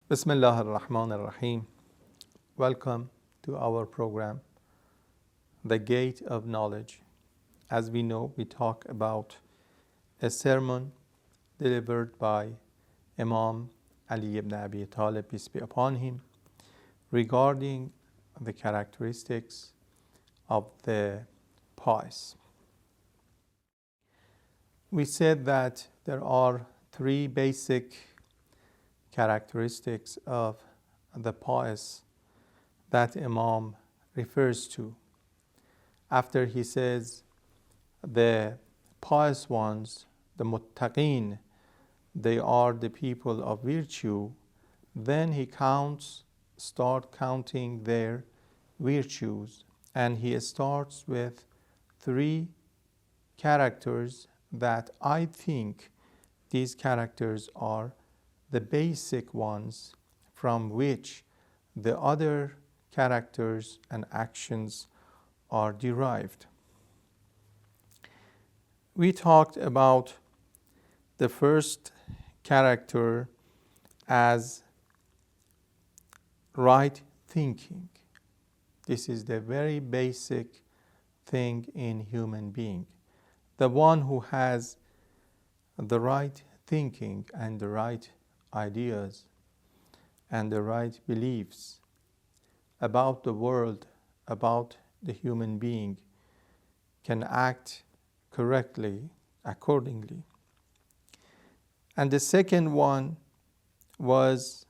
Bismillah ar-Rahman ar-Rahim. Welcome to our program, The Gate of Knowledge. As we know, we talk about a sermon delivered by Imam Ali ibn Abi Talib, peace be upon him, regarding the characteristics of the pious. We said that there are three basic characteristics of the pious that Imam refers to. After he says the pious ones, the muttaqeen, they are the people of virtue, then he start counting their virtues, and he starts with three characters that I think these characters are the basic ones from which the other characters and actions are derived. We talked about the first character as right thinking. This is the very basic thing in human being. The one who has the right thinking and the right ideas and the right beliefs about the world, about the human being, can act correctly, accordingly. And the second one was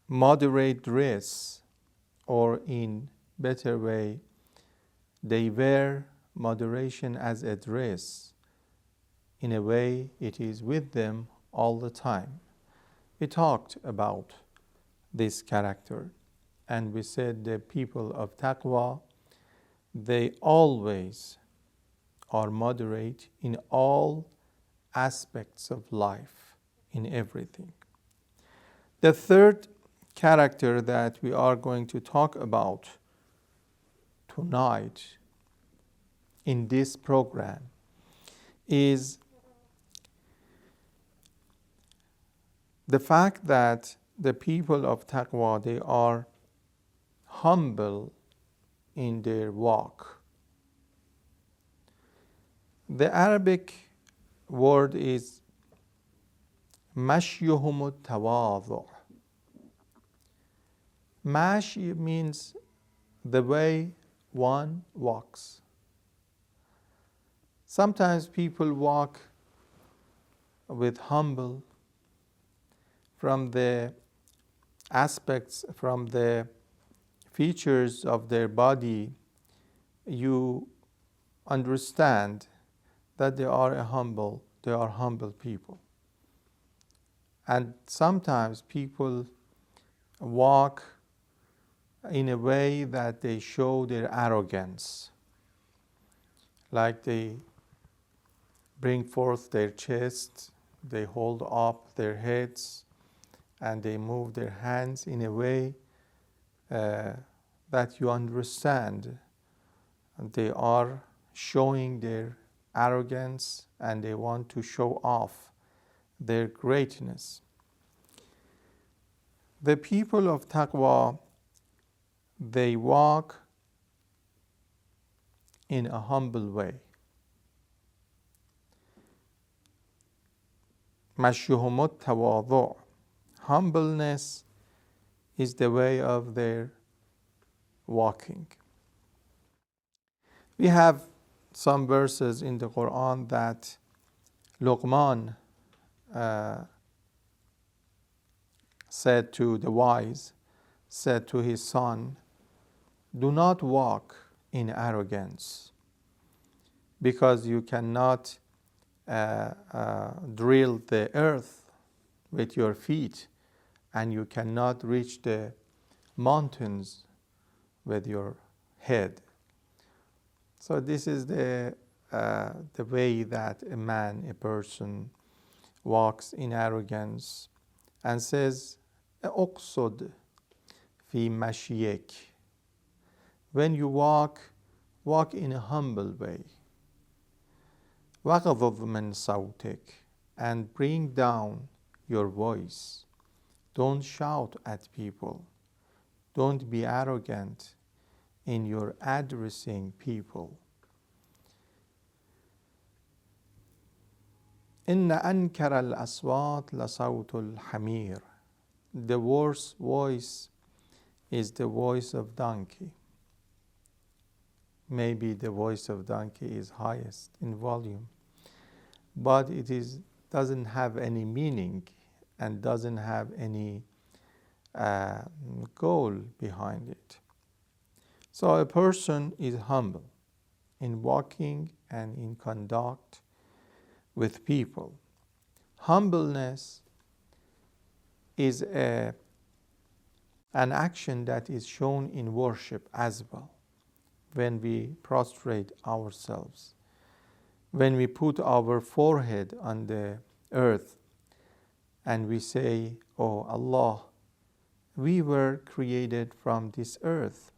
moderate dress, or in better way, they wear moderation as a dress. In a way, it is with them all the time. We talked about this character, and we said the people of taqwa, they always are moderate in all aspects of life, in everything. The third character that we are going to talk about tonight in this program is the fact that the people of taqwa, they are humble in their walk. The Arabic word is mashyuhum tawadu. Mash means the way one walks. Sometimes people walk with humble from the aspects, from the features of their body. You understand that they are humble people. And sometimes people walk in a way that they show their arrogance, like they bring forth their chest, they hold up their heads, and they move their hands in a way that you understand they are showing their arrogance and they want to show off their greatness. The people of taqwa, they walk in a humble way. Mashyuhumut tawadu. Humbleness is the way of their walking. We have some verses in the Quran that Luqman said to the wise, said to his son, do not walk in arrogance, because you cannot drill the earth with your feet, and you cannot reach the mountains with your head. So this is the way that a person walks in arrogance, and says, "Uqsud fi mashyik." When you walk in a humble way. وَغَضَضْ مِنْ صَوْتِكَ, and bring down your voice. Don't shout at people. Don't be arrogant in your addressing people. إن أنكر الأصوات لصوت الحمير. The worst voice is the voice of donkey. Maybe the voice of donkey is highest in volume, but doesn't have any meaning and doesn't have any goal behind it. So a person is humble in walking and in conduct with people. Humbleness is an action that is shown in worship as well. When we prostrate ourselves, when we put our forehead on the earth and we say, "Oh Allah, we were created from this earth.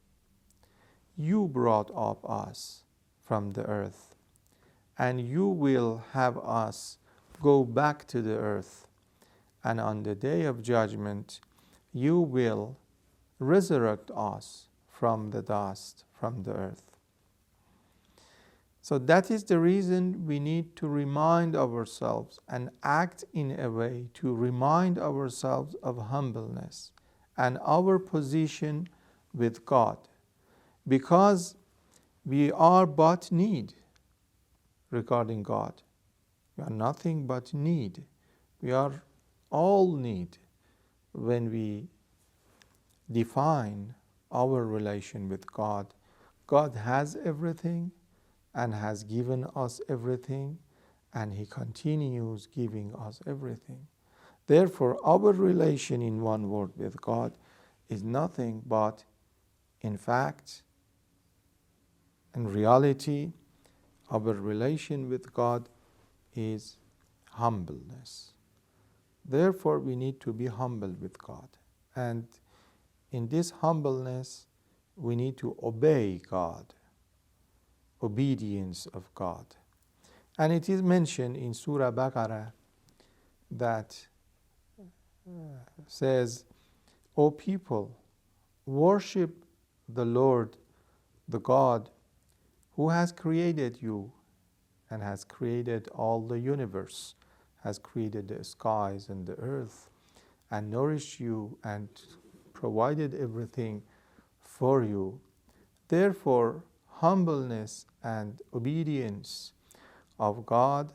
You brought up us from the earth, and you will have us go back to the earth, and on the day of judgment, you will resurrect us from the dust, from the earth." So that is the reason we need to remind ourselves and act in a way to remind ourselves of humbleness and our position with God, because we are but need regarding God. We are nothing but need. We are all need when we define our relation with God. God has everything and has given us everything, and He continues giving us everything. Therefore, our relation, in one word, with God is nothing but, in fact, in reality, our relation with God is humbleness. Therefore, we need to be humble with God. And in this humbleness, we need to obey God, obedience of God. And it is mentioned in Surah Baqarah that says, "O people, worship the Lord, the God, who has created you and has created all the universe, has created the skies and the earth, and nourished you and provided everything for you. Therefore, humbleness and obedience of God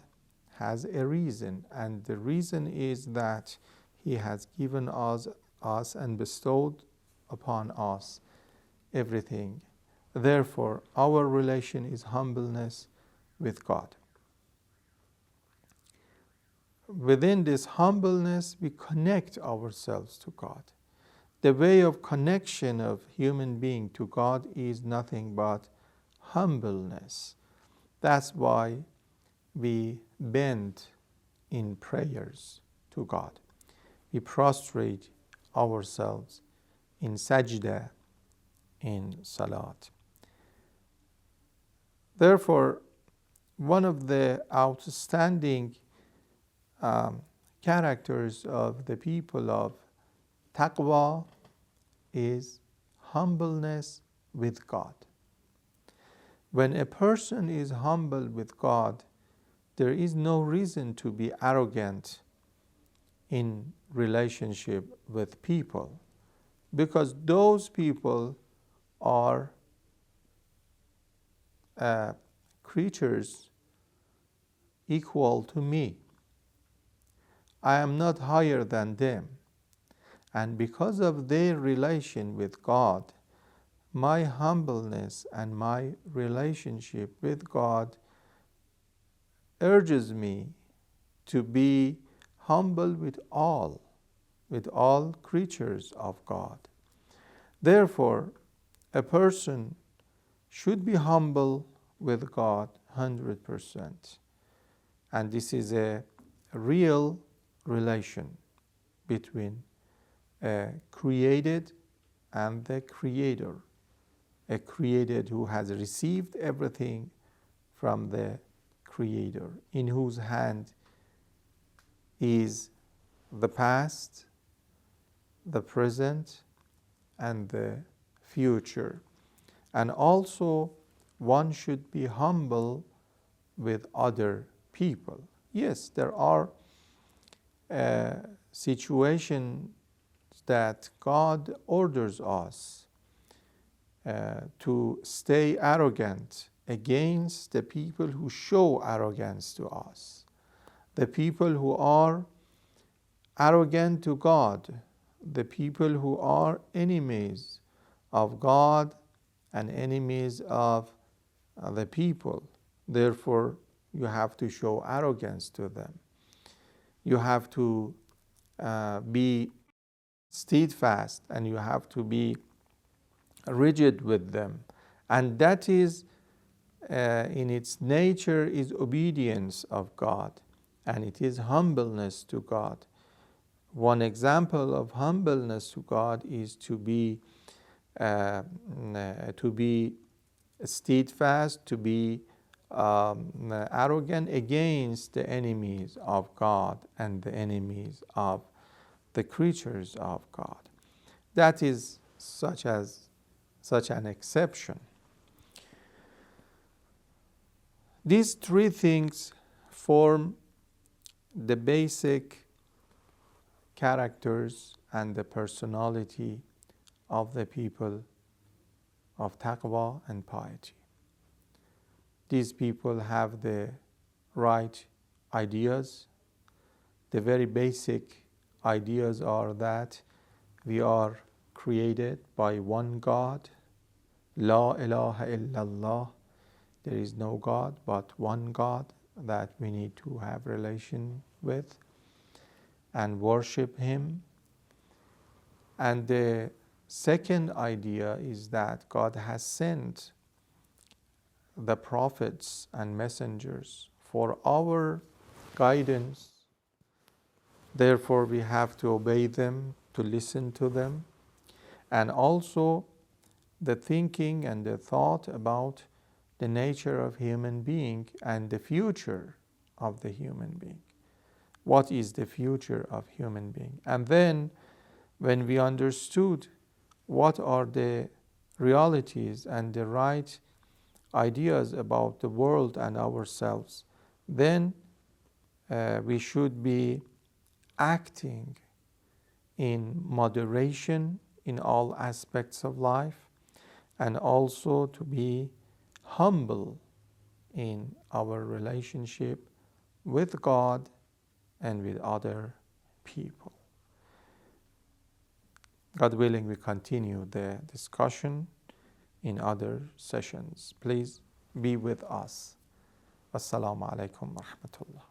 has a reason, and the reason is that He has given us and bestowed upon us everything. Therefore, our relation is humbleness with God. Within this humbleness, we connect ourselves to God. The way of connection of human being to God is nothing but humbleness. That's why we bend in prayers to God. We prostrate ourselves in sajda, in salat. Therefore, one of the outstanding characters of the people of taqwa is humbleness with God. When a person is humble with God, there is no reason to be arrogant in relationship with people, because those people are creatures equal to me. I am not higher than them. And because of their relation with God, my humbleness and my relationship with God urges me to be humble with all creatures of God. Therefore, a person should be humble with God 100%. And this is a real relation between a created and the Creator. A created who has received everything from the Creator, in whose hand is the past, the present and the future. And also, one should be humble with other people. Yes, there are situations that God orders us to stay arrogant against the people who show arrogance to us, the people who are arrogant to God, the people who are enemies of God and enemies of the people. Therefore, you have to show arrogance to them. You have to be steadfast, and you have to be rigid with them. And that is, in its nature, is obedience of God, and it is humbleness to God. One example of humbleness to God is to be steadfast, to be arrogant against the enemies of God and the enemies of the creatures of God. That is such an exception. These three things form the basic characters and the personality of the people of taqwa and piety. These people have the right ideas. The very basic ideas are that we are created by one God. La ilaha illallah. There is no God but one God that we need to have relation with and worship Him. And the second idea is that God has sent the prophets and messengers for our guidance. Therefore, we have to obey them, to listen to them. And also the thinking and the thought about the nature of human being and the future of the human being. What is the future of human being? And then when we understood what are the realities and the right ideas about the world and ourselves, then we should be acting in moderation in all aspects of life, and also to be humble in our relationship with God and with other people. God willing, we continue the discussion in other sessions. Please be with us. Assalamu alaikum wa rahmatullah.